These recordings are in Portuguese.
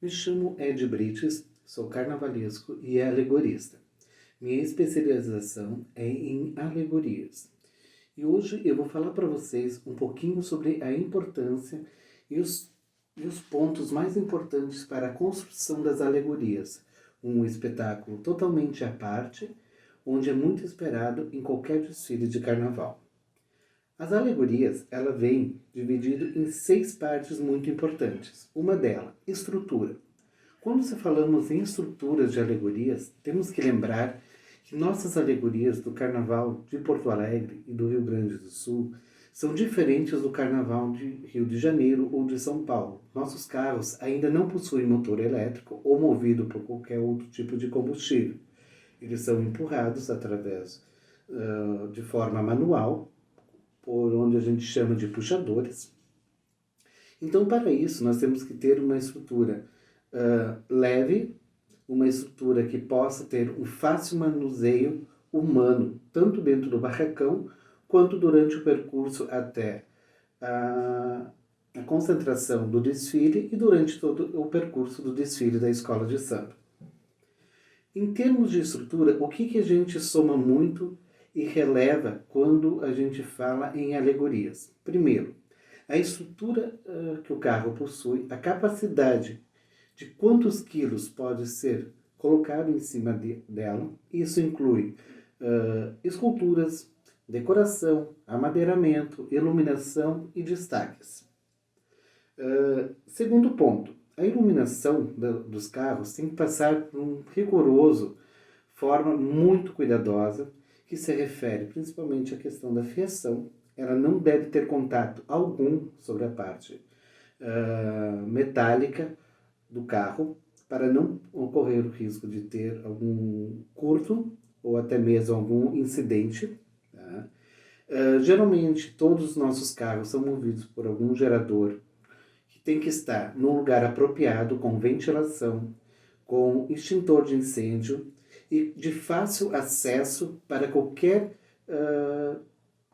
Me chamo Ed Brites, sou carnavalesco e alegorista. Minha especialização é em alegorias. E hoje eu vou falar para vocês um pouquinho sobre a importância e os pontos mais importantes para a construção das alegorias. Um espetáculo totalmente à parte, onde é muito esperado em qualquer desfile de carnaval. As alegorias, ela vem dividido em 6 partes muito importantes. Uma delas, estrutura. Quando se falamos em estruturas de alegorias, temos que lembrar que nossas alegorias do Carnaval de Porto Alegre e do Rio Grande do Sul são diferentes do Carnaval de Rio de Janeiro ou de São Paulo. Nossos carros ainda não possuem motor elétrico ou movido por qualquer outro tipo de combustível. Eles são empurrados através de forma manual, por onde a gente chama de puxadores. Então, para isso, nós temos que ter uma estrutura leve, uma estrutura que possa ter um fácil manuseio humano, tanto dentro do barracão, quanto durante o percurso até a concentração do desfile e durante todo o percurso do desfile da escola de samba. Em termos de estrutura, o que a gente soma muito e releva quando a gente fala em alegorias? Primeiro, a estrutura que o carro possui, a capacidade de quantos quilos pode ser colocado em cima dela. Isso inclui esculturas, decoração, amadeiramento, iluminação e destaques. Segundo ponto, a iluminação dos carros tem que passar por um rigoroso, forma muito cuidadosa, que se refere principalmente à questão da fiação. Ela não deve ter contato algum sobre a parte metálica do carro, para não ocorrer o risco de ter algum curto ou até mesmo algum incidente. Tá? Geralmente, todos os nossos carros são movidos por algum gerador que tem que estar num lugar apropriado, com ventilação, com extintor de incêndio e de fácil acesso para qualquer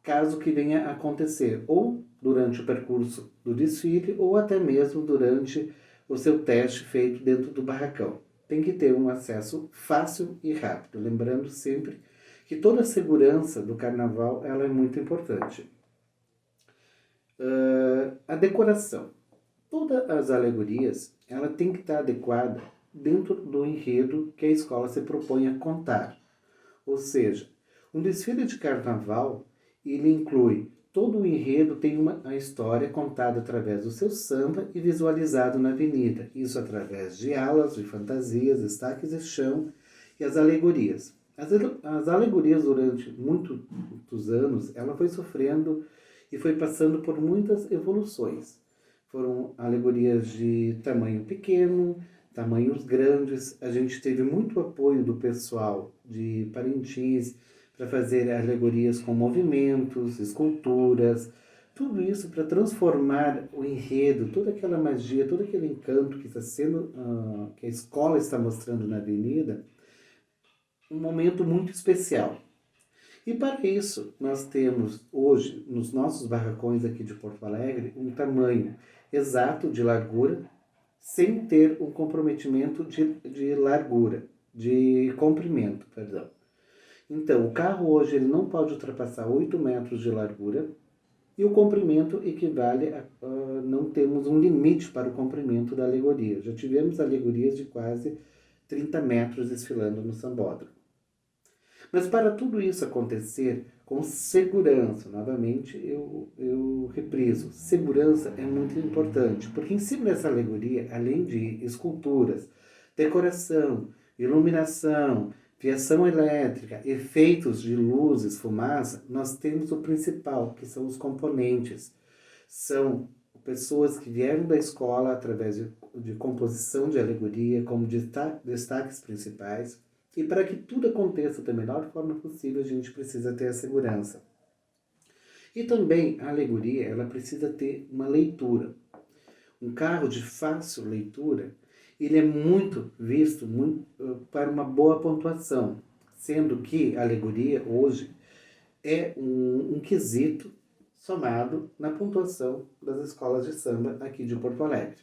caso que venha a acontecer, ou durante o percurso do desfile, ou até mesmo durante o seu teste feito dentro do barracão. Tem que ter um acesso fácil e rápido, lembrando sempre que toda a segurança do carnaval ela é muito importante. A decoração. Todas as alegorias ela tem que estar adequada dentro do enredo que a escola se propõe a contar. Ou seja, um desfile de carnaval ele inclui todo o enredo, tem a história contada através do seu samba e visualizado na avenida. Isso através de alas, de fantasias, destaques de chão e as alegorias. As alegorias durante muitos anos, ela foi sofrendo e foi passando por muitas evoluções. Foram alegorias de tamanho pequeno, tamanhos grandes. A gente teve muito apoio do pessoal de Parintins para fazer alegorias com movimentos, esculturas, tudo isso para transformar o enredo, toda aquela magia, todo aquele encanto que está sendo, que a escola está mostrando na avenida, um momento muito especial. E para isso, nós temos hoje, nos nossos barracões aqui de Porto Alegre, um tamanho exato de largura, sem ter um comprometimento de largura, de comprimento, perdão. Então, o carro hoje ele não pode ultrapassar 8 metros de largura e o comprimento equivale a não temos um limite para o comprimento da alegoria. Já tivemos alegorias de quase 30 metros desfilando no sambódromo. Mas para tudo isso acontecer com segurança, novamente eu repriso, segurança é muito importante, porque em cima dessa alegoria, além de esculturas, decoração, iluminação, fiação elétrica, efeitos de luzes, fumaça, nós temos o principal, que são os componentes. São pessoas que vieram da escola através de composição de alegoria, como destaques principais. E para que tudo aconteça da melhor forma possível, a gente precisa ter a segurança. E também a alegoria, ela precisa ter uma leitura. Um carro de fácil leitura, ele é muito visto para uma boa pontuação, sendo que a alegoria hoje é um quesito somado na pontuação das escolas de samba aqui de Porto Alegre.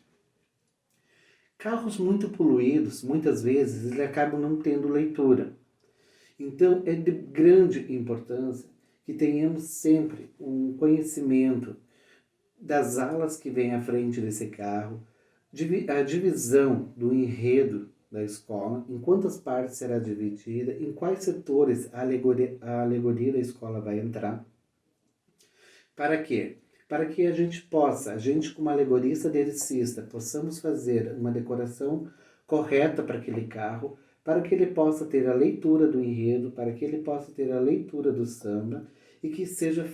Carros muito poluídos, muitas vezes, eles acabam não tendo leitura. Então, é de grande importância que tenhamos sempre um conhecimento das alas que vêm à frente desse carro, a divisão do enredo da escola, em quantas partes será dividida, em quais setores a alegoria da escola vai entrar. Para quê? Para que a gente possa, a gente como alegorista delicista, possamos fazer uma decoração correta para aquele carro, para que ele possa ter a leitura do enredo, para que ele possa ter a leitura do samba e que seja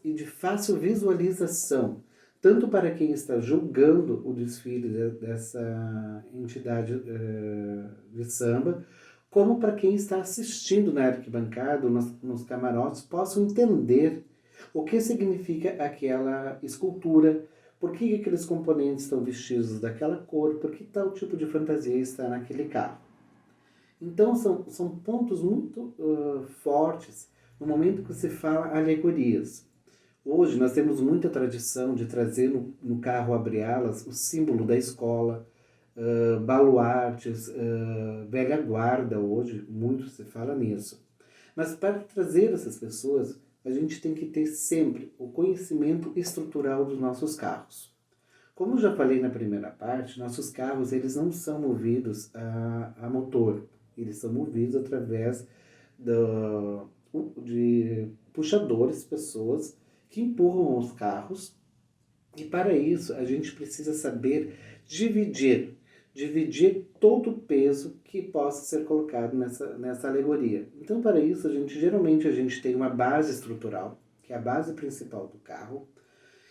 de fácil visualização, tanto para quem está julgando o desfile dessa entidade de samba, como para quem está assistindo na arquibancada, nos camarotes, possam entender o que significa aquela escultura, por que aqueles componentes estão vestidos daquela cor, por que tal tipo de fantasia está naquele carro. Então são pontos muito fortes no momento que se fala alegorias. Hoje nós temos muita tradição de trazer no carro abre-alas o símbolo da escola, baluartes, velha guarda hoje, muito se fala nisso. Mas para trazer essas pessoas, a gente tem que ter sempre o conhecimento estrutural dos nossos carros. Como eu já falei na primeira parte, nossos carros eles não são movidos a motor, eles são movidos através de puxadores, pessoas que empurram os carros, e para isso a gente precisa saber dividir todo o peso que possa ser colocado nessa alegoria. Então, para isso, geralmente a gente tem uma base estrutural, que é a base principal do carro,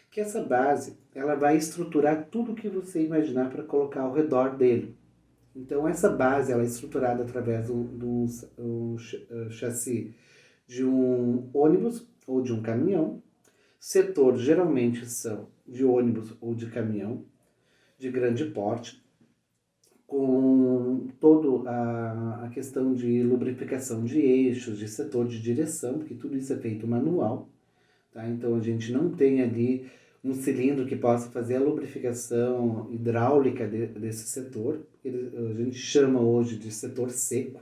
que essa base ela vai estruturar tudo o que você imaginar para colocar ao redor dele. Então, essa base ela é estruturada através do chassi de um ônibus ou de um caminhão. Setores geralmente são de ônibus ou de caminhão, de grande porte, com toda a questão de lubrificação de eixos, de setor de direção, porque tudo isso é feito manual. Tá? Então a gente não tem ali um cilindro que possa fazer a lubrificação hidráulica desse setor. A gente chama hoje de setor seco.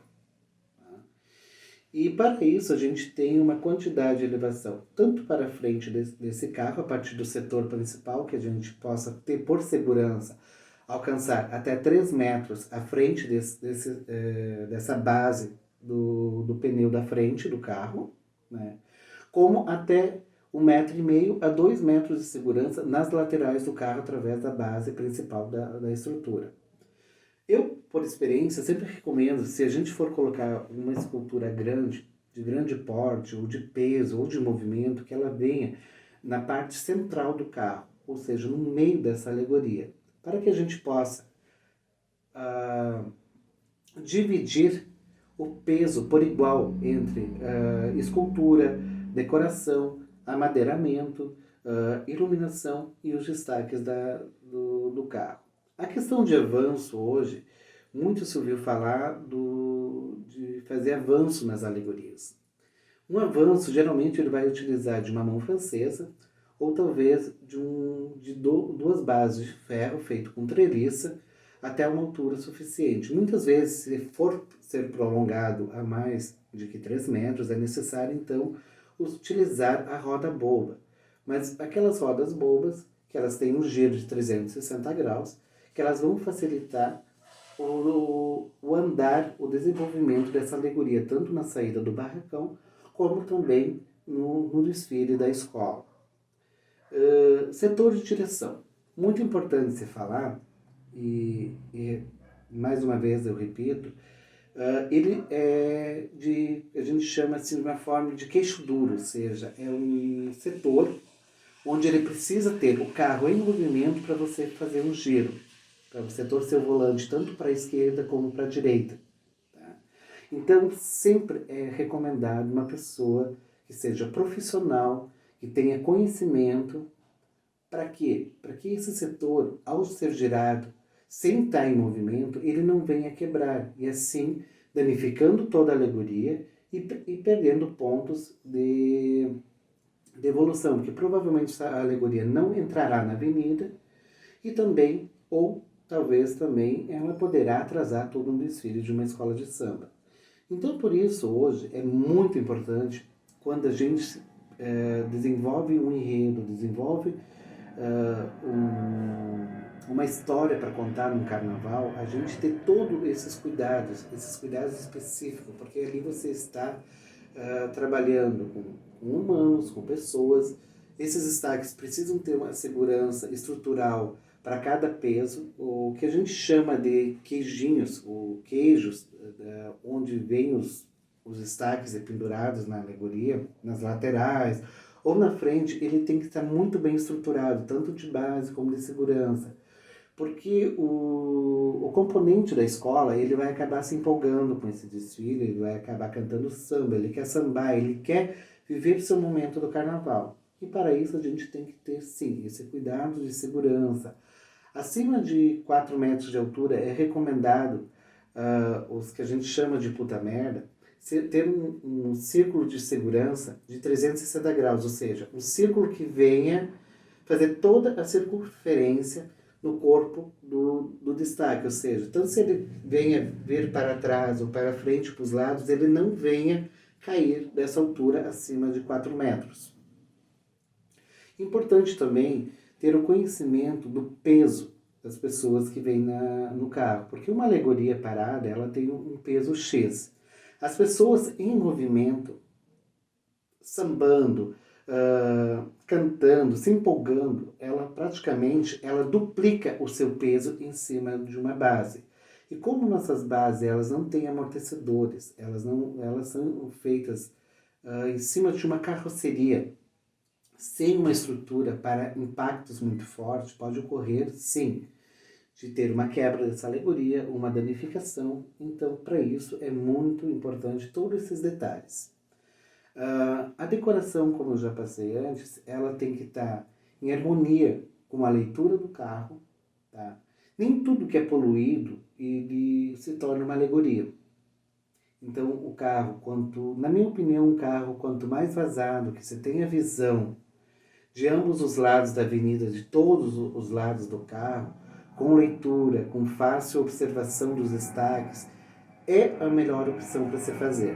E para isso a gente tem uma quantidade de elevação, tanto para a frente desse carro, a partir do setor principal, que a gente possa ter por segurança, alcançar até 3 metros à frente dessa base do pneu da frente do carro, né? Como até 1,5 m a 2 metros de segurança nas laterais do carro através da base principal da estrutura. Eu, por experiência, sempre recomendo, se a gente for colocar uma escultura grande, de grande porte, ou de peso, ou de movimento, que ela venha na parte central do carro, ou seja, no meio dessa alegoria, para que a gente possa dividir o peso por igual entre escultura, decoração, amadeiramento, iluminação e os destaques do carro. A questão de avanço hoje, muito se ouviu falar de fazer avanço nas alegorias. Um avanço, geralmente, ele vai utilizar de uma mão francesa ou talvez de duas bases de ferro feito com treliça até uma altura suficiente. Muitas vezes, se for ser prolongado a mais de que 3 metros, é necessário, então, utilizar a roda boba. Mas aquelas rodas bobas, que elas têm um giro de 360 graus, que elas vão facilitar o andar, o desenvolvimento dessa alegoria, tanto na saída do barracão, como também no desfile da escola. Setor de direção. Muito importante se falar, e mais uma vez eu repito, ele é a gente chama assim de uma forma de queixo duro, ou seja, é um setor onde ele precisa ter o carro em movimento para você fazer um giro, para você torcer o volante tanto para a esquerda como para a direita. Tá? Então, sempre é recomendado uma pessoa que seja profissional, que tenha conhecimento. Para quê? Para que esse setor, ao ser girado, sem estar em movimento, ele não venha quebrar, e assim danificando toda a alegoria e perdendo pontos de evolução, porque provavelmente a alegoria não entrará na avenida e também ou talvez também ela poderá atrasar todo um desfile de uma escola de samba. Então, por isso, hoje, é muito importante quando a gente desenvolve um enredo, desenvolve uma história para contar num carnaval, a gente ter todos esses cuidados específicos, porque ali você está trabalhando com humanos, com pessoas. Esses destaques precisam ter uma segurança estrutural para cada peso, o que a gente chama de queijinhos, ou queijos, onde vem os destaques pendurados na alegoria, nas laterais, ou na frente, ele tem que estar muito bem estruturado, tanto de base como de segurança. Porque o componente da escola, ele vai acabar se empolgando com esse desfile, ele vai acabar cantando samba, ele quer sambar, ele quer viver seu momento do carnaval. E para isso a gente tem que ter, sim, esse cuidado de segurança. Acima de 4 metros de altura é recomendado, os que a gente chama de puta merda, ter um círculo de segurança de 360 graus, ou seja, um círculo que venha fazer toda a circunferência no corpo do destaque, ou seja, tanto se ele venha vir para trás ou para frente, para os lados, ele não venha cair dessa altura acima de 4 metros. Importante também ter o conhecimento do peso das pessoas que vêm no carro, porque uma alegoria parada, ela tem um peso X. As pessoas em movimento, sambando, cantando, se empolgando, ela duplica o seu peso em cima de uma base. E como nossas bases elas não têm amortecedores, elas são feitas em cima de uma carroceria, sem uma estrutura para impactos muito fortes, pode ocorrer, sim, de ter uma quebra dessa alegoria, uma danificação. Então, para isso, é muito importante todos esses detalhes. A decoração, como eu já passei antes, ela tem que estar em harmonia com a leitura do carro. Tá? Nem tudo que é poluído ele se torna uma alegoria. Então, o carro, na minha opinião, um carro quanto mais vazado, que você tenha visão de ambos os lados da avenida, de todos os lados do carro, com leitura, com fácil observação dos destaques, é a melhor opção para se fazer.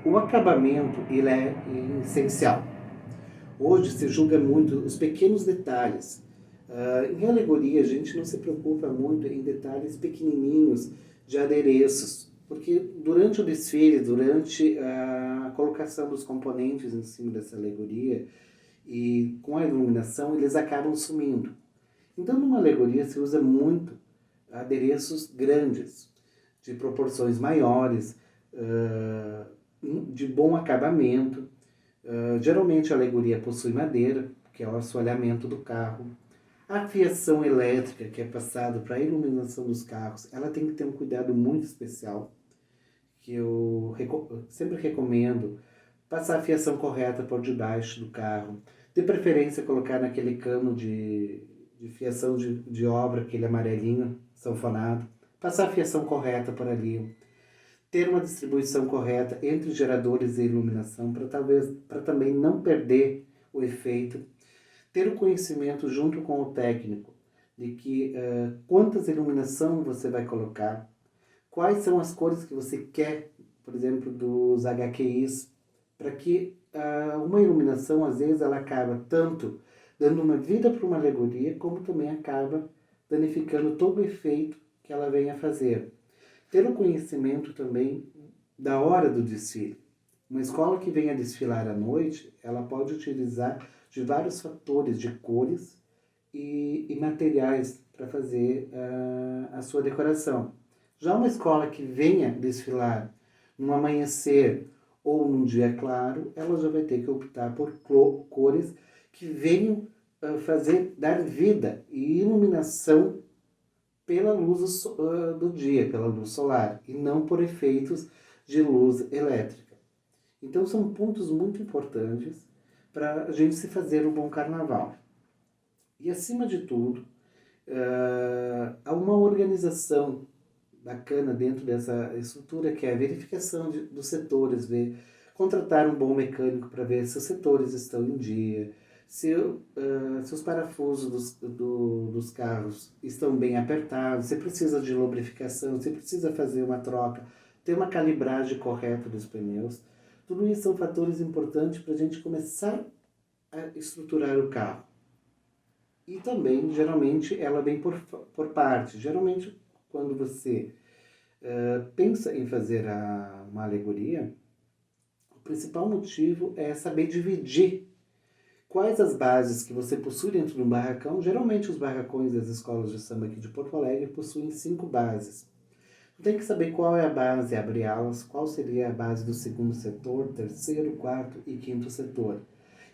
O acabamento ele é essencial. Hoje se julga muito os pequenos detalhes. Em alegoria a gente não se preocupa muito em detalhes pequenininhos de adereços, porque durante o desfile, durante a colocação dos componentes em cima dessa alegoria e com a iluminação, eles acabam sumindo. Então, numa alegoria se usa muito adereços grandes, de proporções maiores, de bom acabamento. Geralmente a alegoria possui madeira, que é o assoalhamento do carro. A fiação elétrica, que é passada para a iluminação dos carros, ela tem que ter um cuidado muito especial, que eu sempre recomendo passar a fiação correta por debaixo do carro. De preferência colocar naquele cano de fiação de obra, aquele amarelinho sanfonado. Passar a fiação correta por ali. Ter uma distribuição correta entre geradores e iluminação para também não perder o efeito. Ter o conhecimento junto com o técnico de que quantas iluminação você vai colocar, quais são as cores que você quer, por exemplo, dos HQIs, para que uma iluminação, às vezes, ela acaba tanto dando uma vida para uma alegoria, como também acaba danificando todo o efeito que ela vem a fazer. Ter o conhecimento também da hora do desfile. Uma escola que venha desfilar à noite, ela pode utilizar de vários fatores de cores e materiais para fazer a sua decoração. Já uma escola que venha desfilar no amanhecer ou num dia claro, ela já vai ter que optar por cores que venham dar vida e iluminação pela luz do dia, pela luz solar, e não por efeitos de luz elétrica. Então são pontos muito importantes para a gente se fazer um bom carnaval. E acima de tudo, há uma organização bacana dentro dessa estrutura, que é a verificação dos setores, contratar um bom mecânico para ver se os setores estão em dia, se os parafusos dos carros estão bem apertados, se precisa de lubrificação, se precisa fazer uma troca, ter uma calibragem correta dos pneus. Tudo isso são fatores importantes para a gente começar a estruturar o carro. E também, geralmente, ela vem por parte. Geralmente, quando você pensa em fazer uma alegoria, o principal motivo é saber dividir quais as bases que você possui dentro de um barracão. Geralmente os barracões das escolas de samba aqui de Porto Alegre possuem 5 bases. Você tem que saber qual é a base, abrir alas, qual seria a base do segundo setor, terceiro, quarto e quinto setor.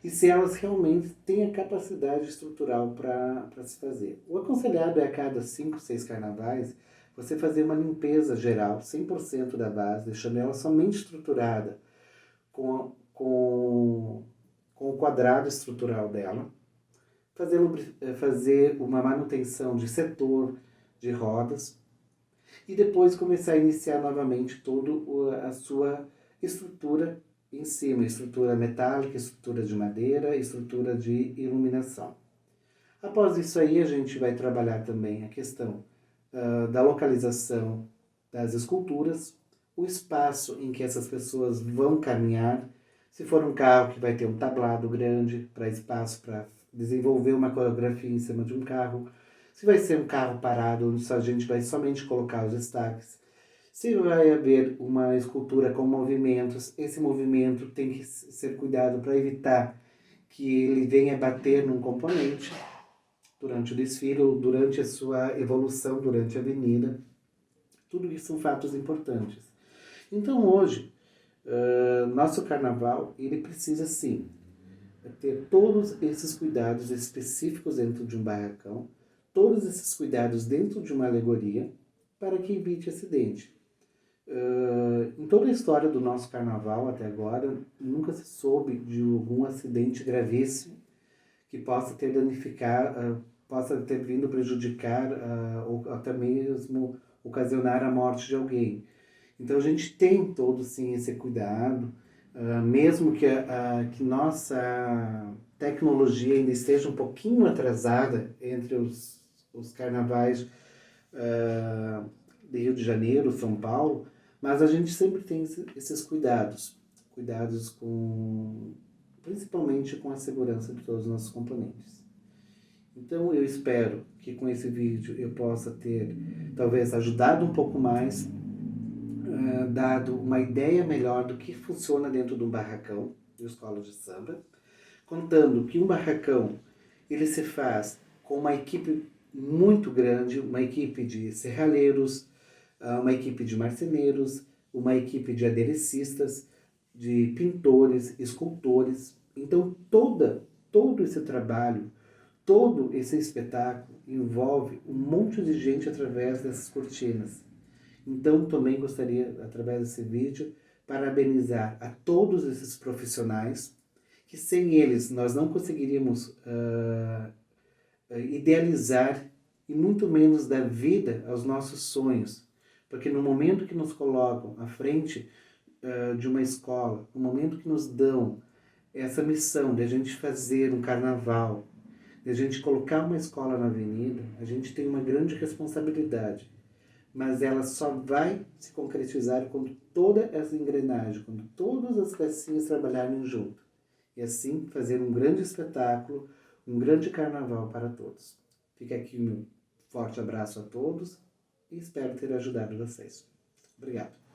E se elas realmente têm a capacidade estrutural para se fazer. O aconselhado é a cada 5, 6 carnavais, você fazer uma limpeza geral, 100% da base, deixando ela somente estruturada com o quadrado estrutural dela, fazer uma manutenção de setor, de rodas, e depois começar a iniciar novamente toda a sua estrutura em cima, estrutura metálica, estrutura de madeira, estrutura de iluminação. Após isso aí, a gente vai trabalhar também a questão da localização das esculturas, o espaço em que essas pessoas vão caminhar. Se for um carro que vai ter um tablado grande para espaço para desenvolver uma coreografia em cima de um carro. Se vai ser um carro parado, onde a gente vai somente colocar os destaques. Se vai haver uma escultura com movimentos, esse movimento tem que ser cuidado para evitar que ele venha bater num componente durante o desfile ou durante a sua evolução durante a avenida. Tudo isso são fatos importantes. Então hoje, nosso carnaval, ele precisa sim ter todos esses cuidados específicos dentro de um barracão, todos esses cuidados dentro de uma alegoria, para que evite acidente. Em toda a história do nosso carnaval até agora, nunca se soube de algum acidente gravíssimo que possa ter danificado, possa ter vindo prejudicar ou até mesmo ocasionar a morte de alguém. Então a gente tem todo sim esse cuidado, mesmo que nossa tecnologia ainda esteja um pouquinho atrasada entre os carnavais de Rio de Janeiro, São Paulo, mas a gente sempre tem esses cuidados principalmente com a segurança de todos os nossos componentes. Então eu espero que com esse vídeo eu possa ter talvez ajudado um pouco mais, dado uma ideia melhor do que funciona dentro de um barracão de escola de samba, contando que um barracão ele se faz com uma equipe muito grande, uma equipe de serralheiros, uma equipe de marceneiros, uma equipe de aderecistas, de pintores, escultores. Então todo esse trabalho, todo esse espetáculo envolve um monte de gente através dessas cortinas. Então também gostaria, através desse vídeo, parabenizar a todos esses profissionais, que sem eles nós não conseguiríamos idealizar e muito menos dar vida aos nossos sonhos. Porque no momento que nos colocam à frente de uma escola, no momento que nos dão essa missão de a gente fazer um carnaval, de a gente colocar uma escola na avenida, a gente tem uma grande responsabilidade. Mas ela só vai se concretizar quando toda essa engrenagem, quando todas as pecinhas trabalharem junto. E assim fazer um grande espetáculo, um grande carnaval para todos. Fica aqui o meu forte abraço a todos e espero ter ajudado vocês. Obrigado.